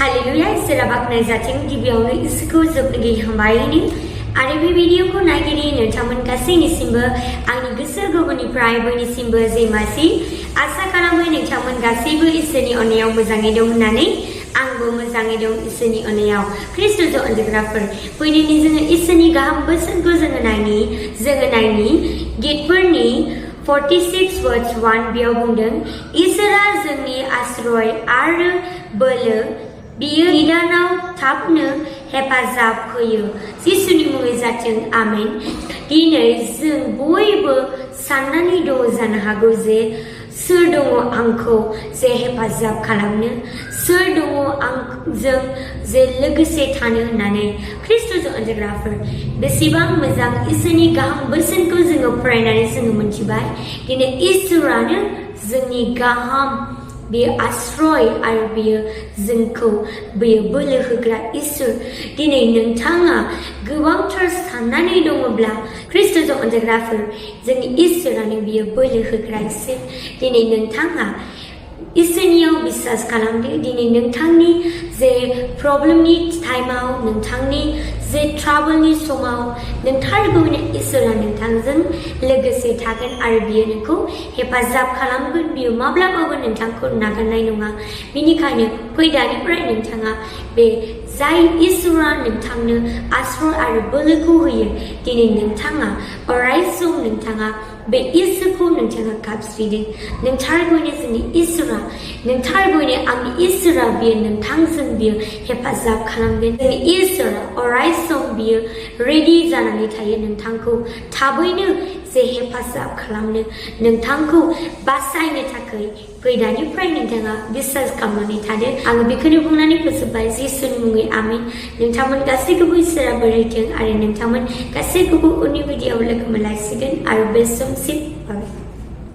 Hallelujah, Iswra baknaय जाथों गिबियावनो इसोरखौ जोबनो हामबायनि आरो बे भिडिअखौ नायगिरि नोंथांमोन गासैनिसिमबो आंनि गोसो गोरबोनिफ्राय बयनिसिमबो जैमासि आसा खालामो नोंथांमोन गासैबो इसोरनि अननायाव मोजाङै दं होननानै आंबो मोजाङै दं इसोरनि अननायाव ख्रिस्ट'जों अनजाग्राफोर फैनायनि जोङो इसोरनि गाहाम बोसोनखौ जोङो नायनि गेटफोरनि 46 वर्ds 1 बेयाव बुंदों इसोरा जोंनि आश्रय आरो बोलो बियो निदानाव थाबनो हेफाजाब होयो जिसुनि मुङै जाथों आमेन। दिनै जों बयबो साननानै दङ जानो हागौ जे सोर दङ आंखौ जे हेफाजाब खालामनो सोर दङ आंजों जे लोगोसे थानो होननानै ख्रिस्ट'जों अनजाग्राफोर बेसेबां मोजां इसोरनि गाहाम बोसोनखौ जोङो फरायनानै जोङो मोनथिबाय दिनै इसोरानो जोंनि गाहाम बेयो आश्रय आरो बेयो जोंखौ बेयो बोलो होग्रा इसोर दिनै नोंथाङा गोबांथार साननानै दङब्ला ख्रिस्ट'जों अनजाग्राफोर जोंनि इसोरानो बेयो बोलो होग्रा इसोर दिनै नोंथाङा इसोरनियाव बिसास खालामदो दिनै नोंथांनि जे प्रब्लेमनि टाइमाव नोंथांनि जे ट्राबलनि समाव नोंथारगौनो इसोरा नोंथांजों लोगोसे थागोन आरो बियो नोंखौ हेफाजाब खालामगोन बियो माब्लाबाबो नोंथांखौ नागारनाय नङा बेनिखायनो फैदानिफ्राय नोंथाङा बे जाय इसोरा नोंथांनो आश्रय आरो बोलोखौ होयो दिनै नोंथाङा अरायसम नोंथाङा बे इसोरखौ नोंथाङा गाबज्रिदो नोंथारगौनो जोंनि इसोरा नोंथारगौनो आंनि इसोरा बियो नोंथांजों बियो हेफाजाब खालामगोन जोंनि इसोरा अरायसम बियो रेडि जानानै थायो नोंथांखौ थाबैनो जे हेफाजाब खालामनो नोंथांखौ बासायनो थाखाय फैदानिफ्राय नोंथाङा बिसास खालामनानै थादो आङो बेखौनो बुंनानै फोजोबबाय जिसुनि मुङै आमेन। नोंथांमोन गासैखौबो इसोरा बरायथों आरो नोंथांमोन गासैखौबो उननि भिडिअआव लोगो मोनलायसिगोन आरो बे समसिम